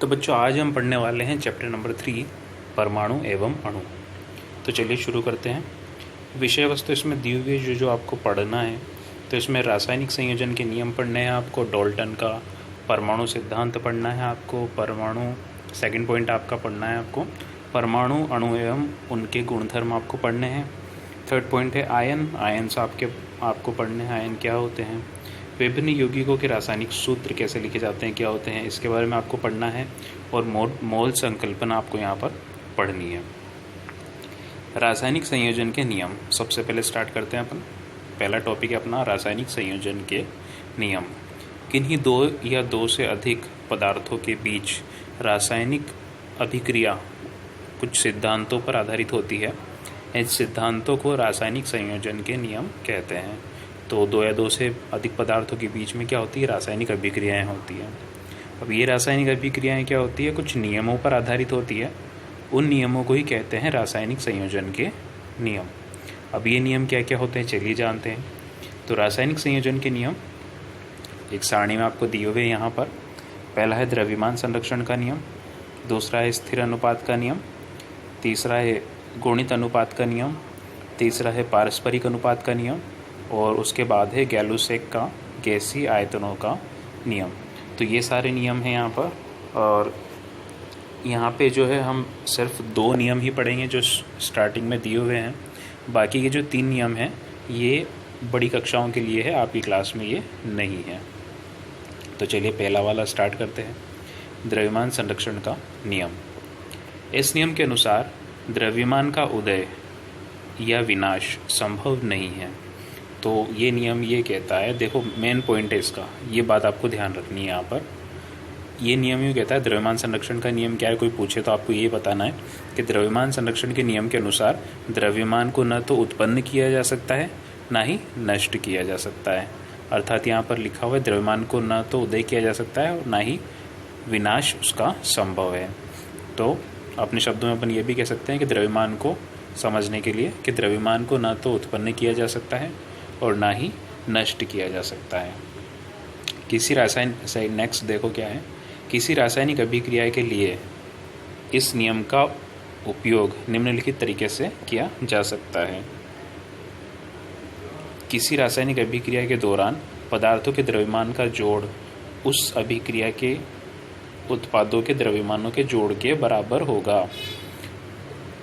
तो बच्चों आज हम पढ़ने वाले हैं चैप्टर नंबर 3 परमाणु एवं अणु। तो चलिए शुरू करते हैं। विषय वस्तु इसमें दी हुई है जो आपको पढ़ना है। तो इसमें रासायनिक संयोजन के नियम पढ़ने हैं आपको, डाल्टन का परमाणु सिद्धांत पढ़ना है आपको, परमाणु सेकंड पॉइंट आपका पढ़ना है आपको परमाणु अणु एवं उनके गुणधर्म आपको पढ़ने हैं। थर्ड पॉइंट है आयन्स आपको पढ़ने हैं, आयन क्या होते हैं, विभिन्न यौगिकों के रासायनिक सूत्र कैसे लिखे जाते हैं, क्या होते हैं, इसके बारे में आपको पढ़ना है। और मोल संकल्पना आपको यहाँ पर पढ़नी है। रासायनिक संयोजन के नियम सबसे पहले स्टार्ट करते हैं अपन। पहला टॉपिक है अपना रासायनिक संयोजन के नियम। किन्हीं दो या दो से अधिक पदार्थों के बीच रासायनिक अभिक्रिया कुछ सिद्धांतों पर आधारित होती है। इन सिद्धांतों को रासायनिक संयोजन के नियम कहते हैं। तो दो या दो से अधिक पदार्थों के बीच में क्या होती है, रासायनिक अभिक्रियाएं होती हैं। अब ये रासायनिक अभिक्रियाएं क्या होती है, कुछ नियमों पर आधारित होती है। उन नियमों को ही कहते हैं रासायनिक संयोजन के नियम। अब ये नियम क्या क्या होते हैं चलिए जानते हैं। तो रासायनिक संयोजन के नियम एक सारणी में आपको दिए हुए यहाँ पर। पहला है द्रव्यमान संरक्षण का नियम, दूसरा है स्थिर अनुपात का नियम, तीसरा है गुणित अनुपात का नियम, तीसरा है पारस्परिक अनुपात का नियम, और उसके बाद है गैलुसेक का गैसीय आयतनों का नियम। तो ये सारे नियम हैं यहाँ पर। और यहाँ पे जो है हम सिर्फ दो नियम ही पढ़ेंगे जो स्टार्टिंग में दिए हुए हैं। बाकी के जो 3 नियम हैं ये बड़ी कक्षाओं के लिए है, आपकी क्लास में ये नहीं है। तो चलिए पहला वाला स्टार्ट करते हैं, द्रव्यमान संरक्षण का नियम। इस नियम के अनुसार द्रव्यमान का उदय या विनाश संभव नहीं है। तो ये नियम ये कहता है, देखो मेन पॉइंट है इसका, ये बात आपको ध्यान रखनी है यहाँ पर। ये नियम यूँ कहता है द्रव्यमान संरक्षण का नियम क्या है, कोई पूछे तो आपको ये बताना है कि द्रव्यमान संरक्षण के नियम के अनुसार द्रव्यमान को न तो उत्पन्न किया जा सकता है ना ही नष्ट किया जा सकता है। अर्थात यहाँ पर लिखा हुआ है द्रव्यमान को न तो उदय किया जा सकता है और ना ही विनाश उसका संभव है। तो अपने शब्दों में अपन ये भी कह सकते हैं कि द्रव्यमान को समझने के लिए कि द्रव्यमान को न तो उत्पन्न किया जा सकता है और ना ही नष्ट किया जा सकता है। नेक्स्ट देखो क्या है, किसी रासायनिक अभिक्रिया के लिए इस नियम का उपयोग निम्नलिखित तरीके से किया जा सकता है। किसी रासायनिक अभिक्रिया के दौरान पदार्थों के द्रव्यमान का जोड़ उस अभिक्रिया के उत्पादों के द्रव्यमानों के जोड़ के बराबर होगा।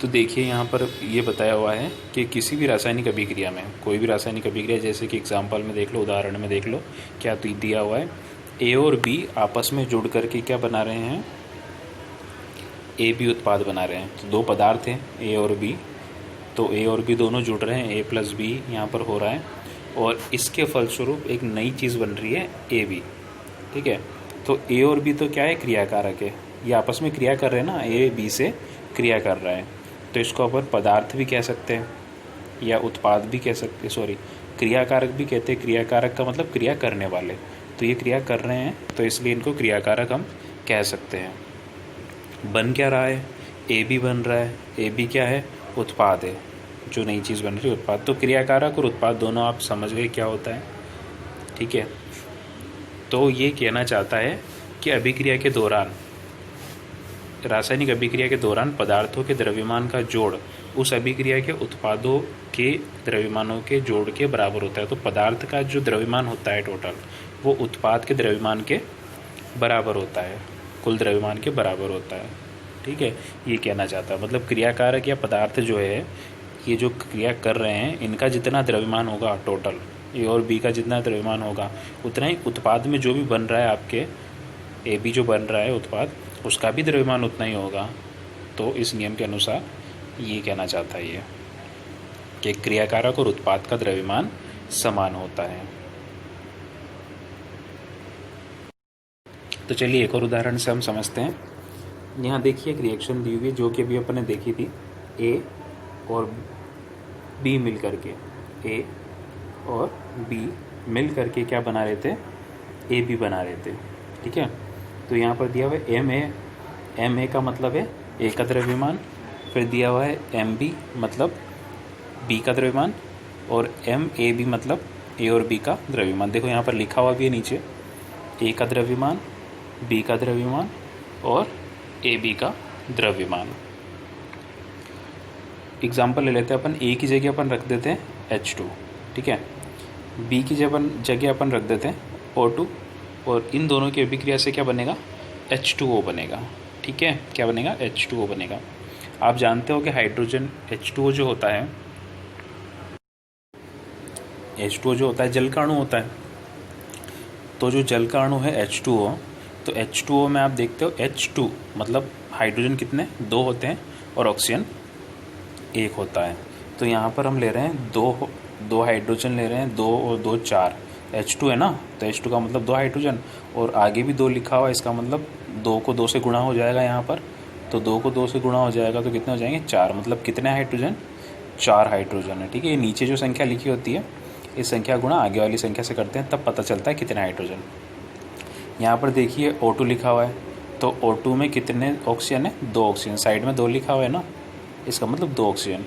तो देखिए यहाँ पर ये बताया हुआ है कि किसी भी रासायनिक अभिक्रिया में, कोई भी रासायनिक अभिक्रिया, जैसे कि एग्जांपल में देख लो, उदाहरण में देख लो, क्या तो दिया हुआ है ए और बी आपस में जुड़ करके क्या बना रहे हैं, ए बी उत्पाद बना रहे हैं। तो दो पदार्थ हैं ए और बी, तो ए और बी दोनों जुड़ रहे हैं, ए प्लस बी यहाँ पर हो रहा है, और इसके फलस्वरूप एक नई चीज़ बन रही है ए बी। ठीक है, तो ए और बी तो क्या है, क्रियाकारक है, ये आपस में क्रिया कर रहे हैं ना, ए बी से क्रिया कर रहा है। तो इसको अपन पदार्थ भी कह सकते हैं या उत्पाद भी कह सकते हैं, सॉरी क्रियाकारक भी कहते हैं। क्रियाकारक का मतलब क्रिया करने वाले, तो ये क्रिया कर रहे हैं तो इसलिए इनको क्रियाकारक हम कह सकते हैं। बन क्या रहा है, ए बी बन रहा है, ए बी क्या है, उत्पाद है, जो नई चीज़ बन रही है उत्पाद। तो क्रियाकारक और उत्पाद दोनों आप समझ गए क्या होता है। ठीक है, तो ये कहना चाहता है कि अभिक्रिया के दौरान, रासायनिक अभिक्रिया के दौरान पदार्थों के द्रव्यमान का जोड़ उस अभिक्रिया के उत्पादों के द्रव्यमानों के जोड़ के बराबर होता है। तो पदार्थ का जो द्रव्यमान होता है टोटल, वो उत्पाद के द्रव्यमान के बराबर होता है, कुल द्रव्यमान के बराबर होता है। ठीक है, ये कहना चाहता है, मतलब क्रियाकारक या पदार्थ जो है, ये जो क्रिया कर रहे हैं, इनका जितना द्रव्यमान होगा टोटल, ए और बी का जितना द्रव्यमान होगा, उतना ही उत्पाद में जो भी बन रहा है, आपके ए बी जो बन रहा है उत्पाद, उसका भी द्रव्यमान उतना ही होगा। तो इस नियम के अनुसार ये कहना चाहता है ये कि क्रियाकारक और उत्पाद का द्रव्यमान समान होता है। तो चलिए एक और उदाहरण से हम समझते हैं। यहाँ देखिए एक रिएक्शन दी हुई है जो कि अभी अपन ने देखी थी, ए और बी मिल करके, ए और बी मिल करके क्या बना रहे थे, ए बी बना रहे थे। ठीक है, तो यहाँ पर दिया हुआ है एम ए का मतलब है ए का द्रव्यमान, फिर दिया हुआ है एम बी मतलब बी का द्रव्यमान, और एम ए बी मतलब ए और बी का द्रव्यमान। देखो यहाँ पर लिखा हुआ भी है नीचे, ए का द्रव्यमान, बी का द्रव्यमान और AB का द्रव्यमान। एग्जाम्पल ले लेते हैं अपन, A की जगह अपन रख देते हैं H2, ठीक है, B की जगह अपन रख देते हैं O2, और इन दोनों की अभिक्रिया से क्या बनेगा, H2O बनेगा, ठीक है, क्या बनेगा, H2O बनेगा। आप जानते हो कि हाइड्रोजन H2O जो होता है, H2O जो होता है जल का अणु होता है। तो जो जल का अणु है H2O, तो H2O में आप देखते हो H2 मतलब हाइड्रोजन कितने, 2 होते हैं और ऑक्सीजन 1 होता है। तो यहाँ पर हम ले रहे हैं दो हाइड्रोजन ले रहे हैं, 2 और 2 4, H2 है ना, तो H2 का मतलब 2 हाइड्रोजन, और आगे भी 2 लिखा हुआ है, इसका मतलब 2 को 2 से गुणा हो जाएगा यहाँ पर, तो 2 को 2 से गुणा हो जाएगा तो कितने हो जाएंगे, 4, मतलब कितने हाइड्रोजन, 4 हाइड्रोजन है, ठीक है। ये नीचे जो संख्या लिखी होती है इस संख्या गुणा आगे वाली संख्या से करते हैं, तब पता चलता है कितने हाइड्रोजन। यहाँ पर देखिए O2 लिखा हुआ है, तो O2 में कितने ऑक्सीजन है, 2 ऑक्सीजन, साइड में 2 लिखा हुआ है ना, इसका मतलब 2 ऑक्सीजन।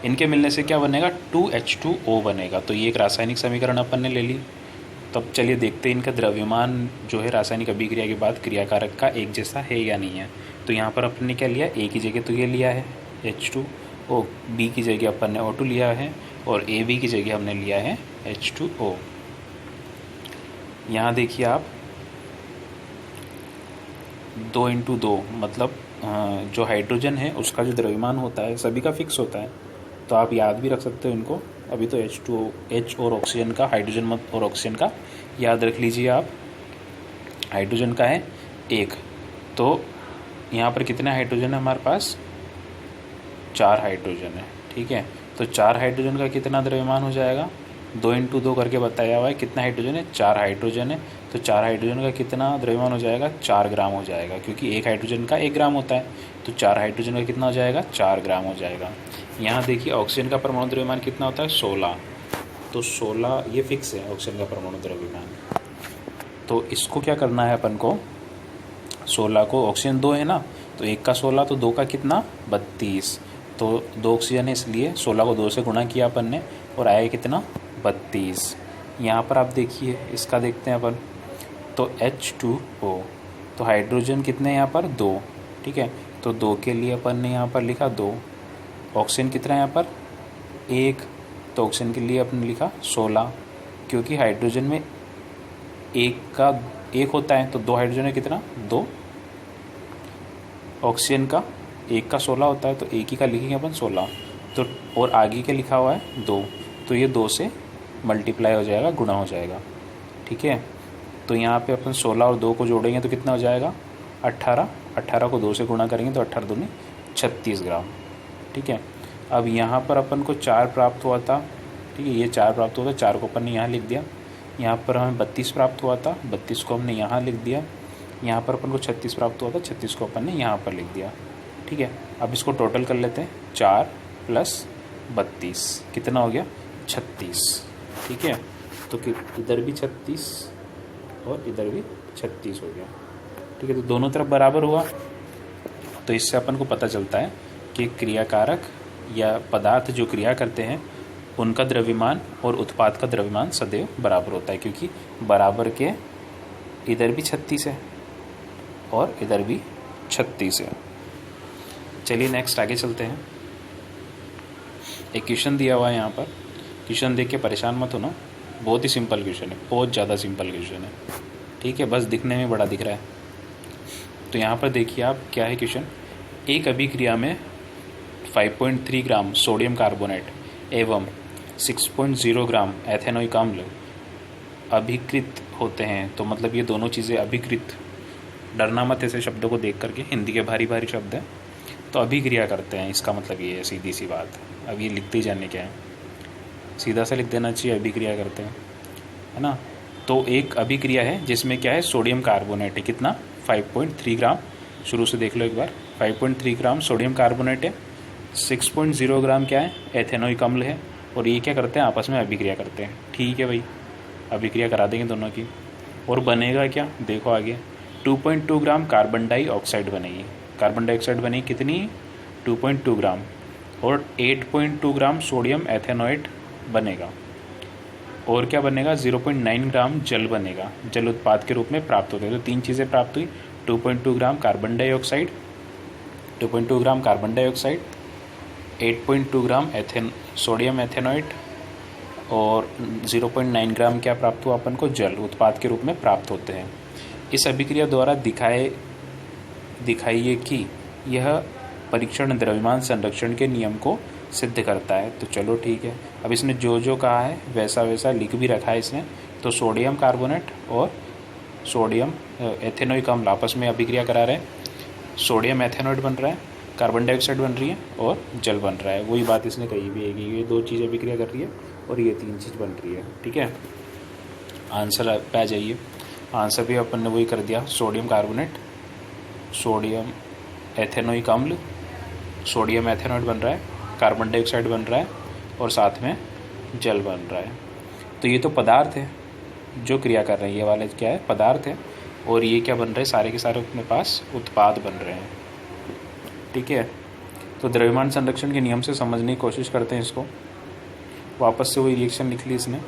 इनके मिलने से क्या बनेगा, 2H2O बनेगा। तो ये एक रासायनिक समीकरण अपन ने ले ली। तब चलिए देखते हैं इनका द्रव्यमान जो है रासायनिक अभिक्रिया के बाद क्रियाकारक का एक जैसा है या नहीं है। तो यहाँ पर अपन ने क्या लिया, A की जगह तो ये लिया है H2O, B की जगह अपन ने O2 लिया है, और AB की जगह हमने लिया है H2O। यहाँ देखिए आप 2 × 2 मतलब जो हाइड्रोजन है उसका जो द्रव्यमान होता है सभी का फिक्स होता है, तो आप याद भी रख सकते हो इनको। अभी तो H2O, H और ऑक्सीजन का, हाइड्रोजन मत और ऑक्सीजन का याद रख लीजिए आप। हाइड्रोजन का है 1, तो यहाँ पर कितने हाइड्रोजन है हमारे पास, 4 हाइड्रोजन है, ठीक है। तो 4 हाइड्रोजन का कितना द्रव्यमान हो जाएगा, 2 × 2 करके बताया हुआ है, कितना हाइड्रोजन है, 4 हाइड्रोजन है, तो 4 हाइड्रोजन का कितना द्रव्यमान हो जाएगा, 4 ग्राम हो जाएगा, क्योंकि एक हाइड्रोजन का 1 ग्राम होता है, तो 4 हाइड्रोजन का कितना हो जाएगा, 4 ग्राम हो जाएगा। यहाँ देखिए ऑक्सीजन का परमाणु द्रव्यमान कितना होता है, 16, तो 16 ये फिक्स है ऑक्सीजन का परमाणु द्रव्यमान। तो इसको क्या करना है अपन को, 16 को, ऑक्सीजन 2 है ना, तो 1 का 16 तो 2 का कितना, 32, तो 2 ऑक्सीजन है इसलिए 16 को 2 से गुणा किया अपन ने और आया कितना, 32। यहाँ पर आप देखिए इसका देखते हैं अपन, तो H2O, तो हाइड्रोजन कितने हैं यहाँ पर, 2, ठीक है, तो 2 के लिए अपन ने यहाँ पर लिखा 2, ऑक्सीजन कितना है यहाँ पर, 1, तो ऑक्सीजन के लिए अपन ने लिखा 16, क्योंकि हाइड्रोजन में 1 होता है, तो 2 हाइड्रोजन है कितना, 2, ऑक्सीजन का 1 का 16 होता है, तो एक ही का लिखेंगे अपन 16, तो और आगे के लिखा हुआ है 2, तो ये 2 से मल्टीप्लाई हो जाएगा, गुणा हो जाएगा, ठीक है। तो यहाँ पे अपन 16 और 2 को जोड़ेंगे तो कितना हो जाएगा, 18, 18 को 2 से गुणा करेंगे तो 18 दूनी 36 ग्राम, ठीक है। अब यहाँ पर अपन को 4 प्राप्त हुआ था, ठीक है, ये 4 प्राप्त हुआ था, 4 को अपन ने यहाँ लिख दिया, यहाँ पर हमें 32 प्राप्त हुआ था, 32 को हमने यहाँ लिख दिया, यहाँ पर अपन को 36 प्राप्त हुआ था, 36 को अपन ने यहाँ पर लिख दिया, ठीक है। अब इसको टोटल कर लेते हैं, 4 + 32 कितना हो गया, 36, ठीक है। तो इधर भी 36 और इधर भी 36 हो गया, ठीक है, तो दोनों तरफ बराबर हुआ। तो इससे अपन को पता चलता है कि क्रियाकारक या पदार्थ जो क्रिया करते हैं उनका द्रव्यमान और उत्पाद का द्रव्यमान सदैव बराबर होता है, क्योंकि बराबर के इधर भी 36 है और इधर भी 36 है। चलिए नेक्स्ट आगे चलते हैं। एक क्वेश्चन दिया हुआ है यहाँ पर, क्वेश्चन देख के परेशान मत होना, बहुत ही सिंपल क्वेश्चन है, बहुत ज़्यादा सिंपल क्वेश्चन है, ठीक है, बस दिखने में बड़ा दिख रहा है। तो यहाँ पर देखिए आप, क्या है क्वेश्चन, एक अभिक्रिया में 5.3 ग्राम सोडियम कार्बोनेट एवं 6.0 ग्राम एथेनोइक अम्ल अभिकृत होते हैं। तो मतलब ये दोनों चीज़ें अभिकृत, डरना मत ऐसे शब्दों को देख करके, हिंदी के भारी भारी शब्द हैं, तो अभिक्रिया करते हैं, इसका मतलब ये है, सीधी सी बात। अब ये लिखते ही जाने क्या है, सीधा सा लिख देना चाहिए, अभिक्रिया करते हैं, है ना। तो एक अभिक्रिया है जिसमें क्या है, सोडियम कार्बोनेट है, कितना, 5.3 ग्राम, शुरू से देख लो एक बार, 5.3 ग्राम सोडियम कार्बोनेट है, 6.0 ग्राम क्या है, एथेनोइक अम्ल है, और ये क्या करते हैं, आपस में अभिक्रिया करते हैं, ठीक है भाई, अभिक्रिया करा देंगे दोनों की। और बनेगा क्या, देखो आगे, 2.2 ग्राम कार्बन डाइऑक्साइड बनेगी, कार्बन डाइऑक्साइड बनेगी कितनी, 2.2 ग्राम, और 8.2 ग्राम सोडियम एथेनोएट बनेगा, और क्या बनेगा, 0.9 ग्राम जल बनेगा, जल उत्पाद के रूप में प्राप्त होते हैं। तो 3 चीज़ें प्राप्त हुई, 2.2 gram carbon dioxide, 2.2 gram carbon dioxide, 8.2 gram sodium ethanoate और 0.9 ग्राम क्या प्राप्त हुआ अपन को, जल उत्पाद के रूप में प्राप्त होते हैं। इस अभिक्रिया द्वारा दिखाइए कि यह परीक्षण द्रव्यमान संरक्षण के नियम को सिद्ध करता है। तो चलो ठीक है, अब इसने जो जो कहा है वैसा वैसा लिख भी रखा है इसने। तो सोडियम कार्बोनेट और सोडियम एथेनोइक अम्ल आपस में अभिक्रिया करा रहे हैं, सोडियम एथेनॉइड बन रहा है, कार्बन डाइऑक्साइड बन रही है और जल बन रहा है। वही बात इसने कही भी है कि ये दो चीज़ अभिक्रिया कर रही है और ये तीन चीज़ बन रही है। ठीक है, आंसर पे आ जाइए। आंसर भी अपन ने वही कर दिया, सोडियम कार्बोनेट, सोडियम एथेनोइक अम्ल, सोडियम एथेनॉइड बन रहा है, कार्बन डाइऑक्साइड बन रहा है और साथ में जल बन रहा है। तो ये तो पदार्थ है जो क्रिया कर रहे हैं, ये वाले क्या है, पदार्थ है। और ये क्या बन रहे हैं, सारे के सारे अपने पास उत्पाद बन रहे हैं। ठीक है, तो द्रव्यमान संरक्षण के नियम से समझने की कोशिश करते हैं इसको। वापस से वही रिएक्शन लिख ली इसने,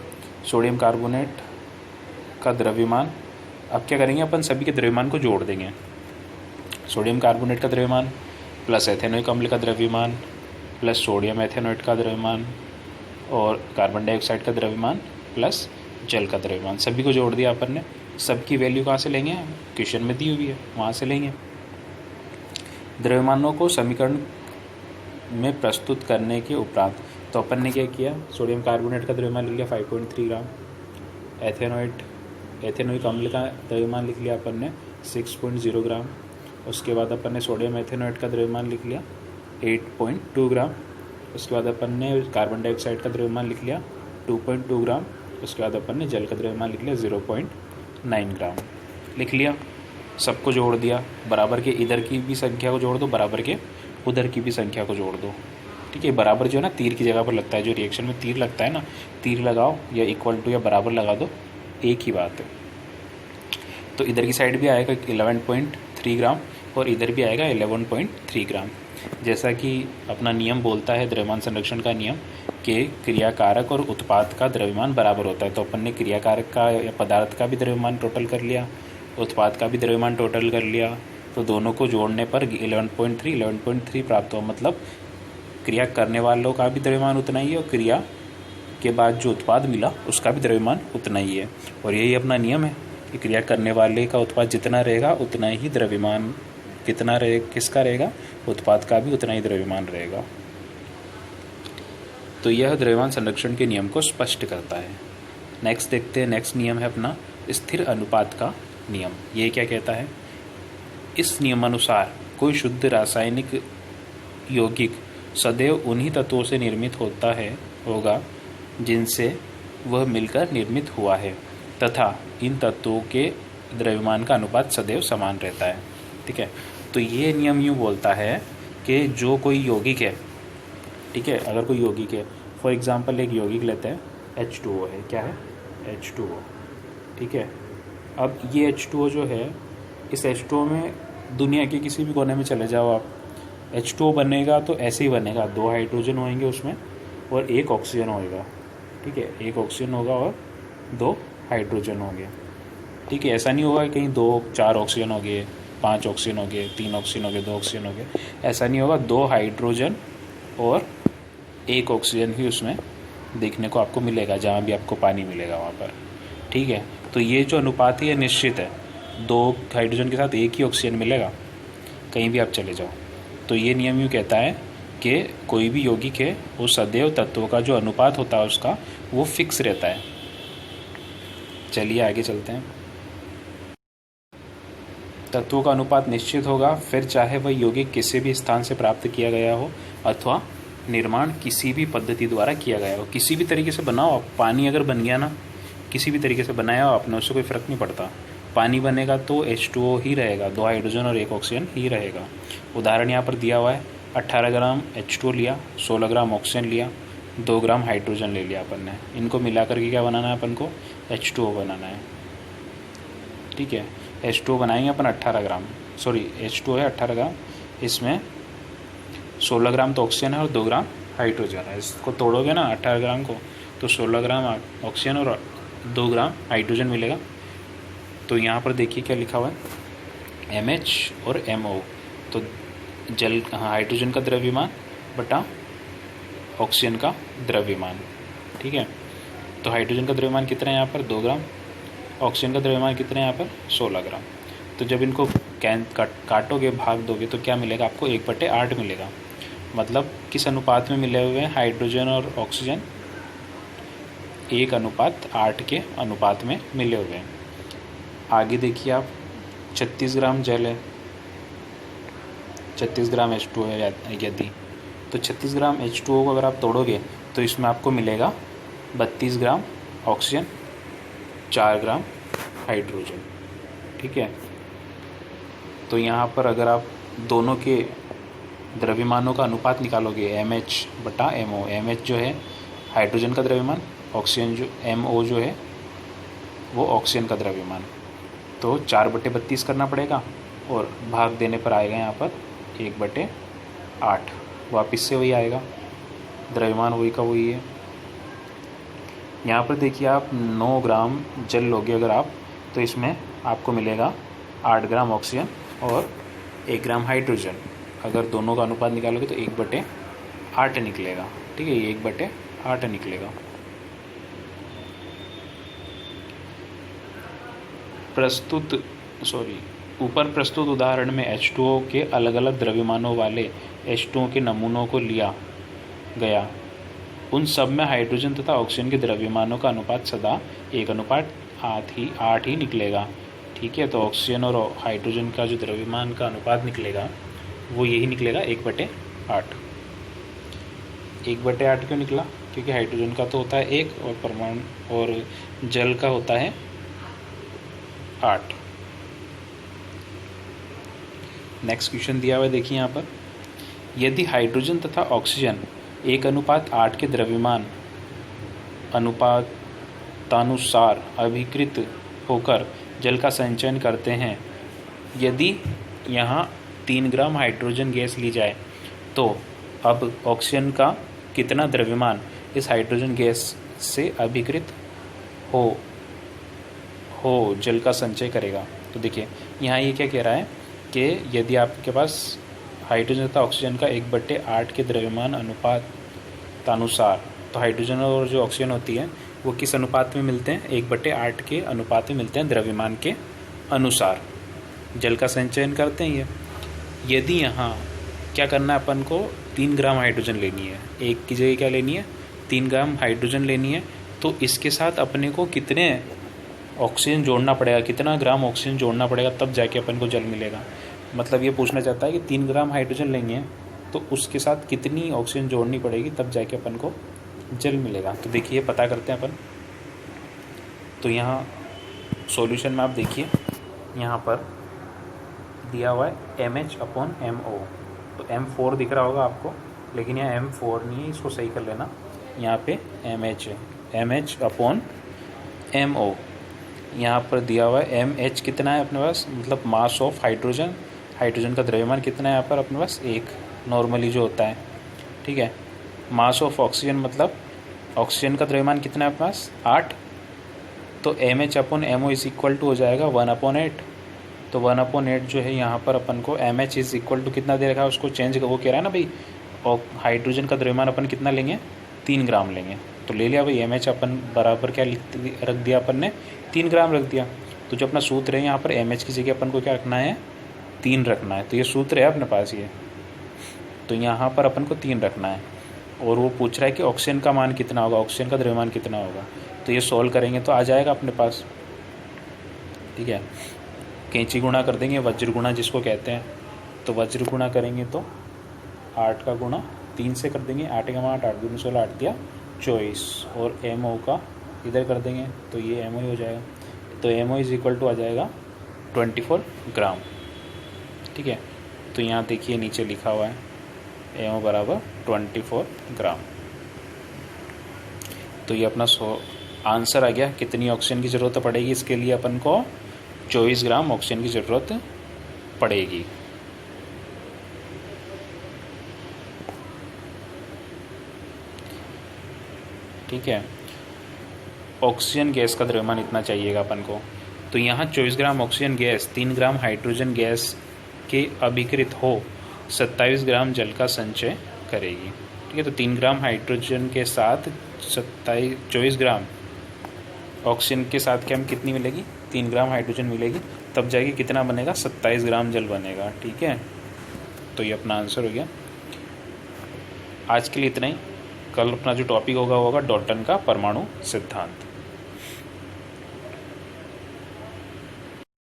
सोडियम कार्बोनेट का द्रव्यमान। अब क्या करेंगे, अपन सभी के द्रव्यमान को जोड़ देंगे। सोडियम कार्बोनेट का द्रव्यमान प्लस एथेनोइक अम्ल का द्रव्यमान प्लस सोडियम एथेनोइड का द्रव्यमान और कार्बन डाइऑक्साइड का द्रव्यमान प्लस जल का द्रव्यमान, सभी को जोड़ दिया अपन ने। सबकी वैल्यू कहाँ से लेंगे, क्वेश्चन में दी हुई है वहाँ से लेंगे। द्रव्यमानों को समीकरण में प्रस्तुत करने के उपरांत तो अपन ने क्या किया, सोडियम कार्बोनेट का द्रव्यमान लिख लिया 5.3 ग्राम, एथेनोइक अम्ल का द्रव्यमान लिख लिया अपन ने 6.0 ग्राम, उसके बाद अपन ने सोडियम एथेनोइड का द्रव्यमान लिख लिया 8.2 ग्राम, उसके बाद अपन ने कार्बन डाइऑक्साइड का द्रव्यमान लिख लिया 2.2 ग्राम, उसके बाद अपन ने जल का द्रव्यमान लिख लिया 0.9 ग्राम। लिख लिया, सबको जोड़ दिया, बराबर के इधर की भी संख्या को जोड़ दो, बराबर के उधर की भी संख्या को जोड़ दो। ठीक है, बराबर जो है ना तीर की जगह पर लगता है, जो रिएक्शन में तीर लगता है ना, तीर लगाओ या इक्वल टू या बराबर लगा दो, एक ही बात है। तो इधर की साइड भी आएगा 11.3 ग्राम और इधर भी आएगा 11.3 ग्राम। जैसा कि अपना नियम बोलता है, द्रव्यमान संरक्षण का नियम, कि क्रियाकारक और उत्पाद का द्रव्यमान बराबर होता है। तो अपन ने क्रियाकारक का या पदार्थ का भी द्रव्यमान टोटल कर लिया, उत्पाद का भी द्रव्यमान टोटल कर लिया। तो दोनों को जोड़ने पर 11.3 प्राप्त हुआ, मतलब क्रिया करने वालों का भी द्रव्यमान उतना ही है और क्रिया के बाद जो उत्पाद मिला उसका भी द्रव्यमान उतना ही है। और यही अपना नियम है कि क्रिया करने वाले का उत्पाद जितना रहेगा उतना ही द्रव्यमान कितना रहे, किसका रहेगा, उत्पाद का भी उतना ही द्रव्यमान रहेगा। तो यह द्रव्यमान संरक्षण के नियम को स्पष्ट करता है। नेक्स्ट देखते हैं, नेक्स्ट नियम है अपना स्थिर अनुपात का नियम। ये क्या कहता है, इस नियमानुसार कोई शुद्ध रासायनिक यौगिक सदैव उन्हीं तत्वों से निर्मित होगा जिनसे वह मिलकर निर्मित हुआ है तथा इन तत्वों के द्रव्यमान का अनुपात सदैव समान रहता है। ठीक है, तो ये नियम यूँ बोलता है कि जो कोई यौगिक है, ठीक है, अगर कोई यौगिक है, फॉर एग्जांपल एक यौगिक लेते हैं, H2O है, क्या है, H2O। ठीक है, अब ये H2O जो है, इस H2O में दुनिया के किसी भी कोने में चले जाओ आप, H2O बनेगा तो ऐसे ही बनेगा, 2 हाइड्रोजन होंगे उसमें और 1 ऑक्सीजन होएगा। ठीक है, 1 ऑक्सीजन होगा और 2 हाइड्रोजन होंगे। ठीक है, ऐसा नहीं होगा कहीं 4 ऑक्सीजन हो गए, 5 ऑक्सीजन हो गए, 3 ऑक्सीजन हो गए, 2 ऑक्सीजन हो गए, ऐसा नहीं होगा। 2 हाइड्रोजन और 1 ऑक्सीजन ही उसमें देखने को आपको मिलेगा, जहाँ भी आपको पानी मिलेगा वहाँ पर। ठीक है, तो ये जो अनुपात है ये निश्चित है, 2 हाइड्रोजन के साथ 1 ही ऑक्सीजन मिलेगा कहीं भी आप चले जाओ। तो ये नियम यूँ कहता है कि कोई भी यौगिक है वो सदैव तत्वों का जो अनुपात होता है उसका वो फिक्स रहता है। चलिए आगे चलते हैं। तत्वों का अनुपात निश्चित होगा, फिर चाहे वह यौगिक किसी भी स्थान से प्राप्त किया गया हो अथवा निर्माण किसी भी पद्धति द्वारा किया गया हो। किसी भी तरीके से बनाओ, पानी अगर बन गया ना, किसी भी तरीके से बनाया हो आपने, उससे कोई फ़र्क नहीं पड़ता। पानी बनेगा तो H2O ही रहेगा, 2 हाइड्रोजन और 1 ऑक्सीजन ही रहेगा। उदाहरण यहाँ पर दिया हुआ है, 18 ग्राम H2O लिया, 16 ग्राम ऑक्सीजन लिया, 2 ग्राम हाइड्रोजन ले लिया अपन ने। इनको मिला करके क्या बनाना है अपन को, H2O बनाना है। ठीक है, H2O बनाएंगे अपन 18 ग्राम, सॉरी H2O है 18 ग्राम, इसमें 16 ग्राम तो ऑक्सीजन है और 2 ग्राम हाइड्रोजन है। इसको तोड़ोगे ना 18 ग्राम को, तो 16 ग्राम ऑक्सीजन और 2 ग्राम हाइड्रोजन मिलेगा। तो यहाँ पर देखिए क्या लिखा हुआ है, MH और MO, तो जल हाइड्रोजन का द्रव्यमान बटा ऑक्सीजन का द्रव्यमान। ठीक है, तो हाइड्रोजन का द्रव्यमान कितना है यहाँ पर 2 ग्राम, ऑक्सीजन का द्रव्यमान कितना है यहाँ पर 16 ग्राम। तो जब इनको काटोगे, भाग दोगे, तो क्या मिलेगा आपको 1/8 मिलेगा। मतलब किस अनुपात में मिले हुए हैं हाइड्रोजन और ऑक्सीजन, 1:8 के अनुपात में मिले हुए हैं। आगे देखिए आप, 36 ग्राम जल है, 36 ग्राम H2O है यदि, तो 36 ग्राम H2O को अगर आप तोड़ोगे तो इसमें आपको मिलेगा 32 ग्राम ऑक्सीजन, 4 ग्राम हाइड्रोजन। ठीक है, तो यहाँ पर अगर आप दोनों के द्रव्यमानों का अनुपात निकालोगे, MH बटा MO, MH जो है हाइड्रोजन का द्रव्यमान, ऑक्सीजन जो MO जो है वो ऑक्सीजन का द्रव्यमान, तो 4/32 करना पड़ेगा और भाग देने पर आएगा यहाँ पर 1/8, वापिस से वही आएगा, द्रव्यमान वही का वही है। यहाँ पर देखिए आप 9 ग्राम जल लोगे अगर आप, तो इसमें आपको मिलेगा 8 ग्राम ऑक्सीजन और 1 ग्राम हाइड्रोजन। अगर दोनों का अनुपात निकालोगे तो 1/8 निकलेगा। ठीक है, ये 1/8 निकलेगा। ऊपर प्रस्तुत उदाहरण में H2O के अलग अलग द्रव्यमानों वाले H2O के नमूनों को लिया गया। उन सब में हाइड्रोजन तथा ऑक्सीजन के द्रव्यमानों का अनुपात सदा 1:8 ही निकलेगा। ठीक है, तो ऑक्सीजन और हाइड्रोजन का जो द्रव्यमान का अनुपात निकलेगा वो यही निकलेगा 1/8। 1/8 क्यों निकला? क्योंकि हाइड्रोजन का तो होता है 1 और परमाणु और जल का होता है 8। नेक्स्ट क्वेश्चन दिया हुआ है, देखिए यहाँ पर, यदि हाइड्रोजन तथा ऑक्सीजन 1:8 के द्रव्यमान अनुपातानुसार अभिकृत होकर जल का संचयन करते हैं, यदि यहाँ 3 ग्राम हाइड्रोजन गैस ली जाए तो अब ऑक्सीजन का कितना द्रव्यमान इस हाइड्रोजन गैस से अभिकृत हो जल का संचय करेगा। तो देखिए यहाँ ये क्या कह रहा है कि यदि आपके पास हाइड्रोजन तथा ऑक्सीजन का 1/8 के द्रव्यमान अनुपातानुसार, तो हाइड्रोजन और जो ऑक्सीजन होती है वो किस अनुपात में मिलते हैं? 1/8 के अनुपात में मिलते हैं द्रव्यमान के अनुसार, जल का संचयन करते हैं ये। यदि यहाँ क्या करना है अपन को, 3 ग्राम हाइड्रोजन लेनी है, एक की जगह क्या लेनी है 3 ग्राम हाइड्रोजन लेनी है, तो इसके साथ अपने को कितने ऑक्सीजन जोड़ना पड़ेगा, कितना ग्राम ऑक्सीजन जोड़ना पड़ेगा, तब जाके अपन को जल मिलेगा। मतलब ये पूछना चाहता है कि 3 ग्राम हाइड्रोजन लेंगे तो उसके साथ कितनी ऑक्सीजन जोड़नी पड़ेगी, तब जाके अपन को जल मिलेगा। तो देखिए पता करते हैं अपन। तो यहाँ सॉल्यूशन में आप देखिए, यहाँ पर दिया हुआ है MH/MO, तो M4 दिख रहा होगा आपको, लेकिन यहाँ M4 नहीं है, इसको सही कर लेना, यहाँ पे MH है, MH/MO। यहाँ पर दिया हुआ है MH कितना है अपने पास, मतलब मास ऑफ हाइड्रोजन, हाइड्रोजन का द्रव्यमान कितना है यहाँ पर अपने पास 1 नॉर्मली जो होता है। ठीक है, मास ऑफ ऑक्सीजन मतलब ऑक्सीजन का द्रव्यमान कितना है अपने पास 8, तो MH/MO इज इक्वल टू हो जाएगा 1/8। तो 1/8 जो है यहाँ पर अपन को MH इज इक्वल टू कितना दे रखा है, उसको चेंज वो कह रहा है ना भाई, और हाइड्रोजन का द्रव्यमान अपन कितना लेंगे 3 ग्राम लेंगे, तो ले लिया भाई MH अपन बराबर क्या रख दिया अपन ने 3 ग्राम रख दिया। तो जो अपना सूत्र है यहाँ पर MH की जगह अपन को क्या रखना है 3 रखना है, तो ये सूत्र है अपने पास ये, तो यहाँ पर अपन को 3 रखना है। और वो पूछ रहा है कि ऑक्सीजन का मान कितना होगा, ऑक्सीजन का द्रव्यमान कितना होगा, तो ये सॉल्व करेंगे तो आ जाएगा अपने पास। ठीक है, कैंची गुणा कर देंगे, वज्र गुणा जिसको कहते हैं, तो वज्र गुणा करेंगे तो 8 का गुणा 3 से कर देंगे, 8 का 8, 8 दूनी 16, 8 दिया 24, और MO का इधर कर देंगे तो ये MO हो जाएगा, तो MO इज इक्वल टू आ जाएगा 24 ग्राम। ठीक है, तो यहाँ देखिए नीचे लिखा हुआ है MO बराबर 24 ग्राम। तो ये अपना आंसर आ गया, कितनी ऑक्सीजन की ज़रूरत पड़ेगी इसके लिए अपन को 24 ग्राम ऑक्सीजन की ज़रूरत पड़ेगी। ठीक है, ऑक्सीजन गैस का द्रव्यमान इतना चाहिएगा अपन को, तो तो यहाँ 24 gram oxygen gas 3 gram hydrogen gas के अभिकृत हो 27 ग्राम जल का संचय करेगी। ठीक है, तो 3 ग्राम हाइड्रोजन के साथ 24 ग्राम ऑक्सीजन के साथ क्या कितनी मिलेगी, 3 ग्राम हाइड्रोजन मिलेगी, तब जाएगी कितना बनेगा, 27 ग्राम जल बनेगा। ठीक है, तो ये अपना आंसर हो गया। आज के लिए इतना ही। कल अपना जो टॉपिक होगा वो होगा डॉल्टन का परमाणु सिद्धांत।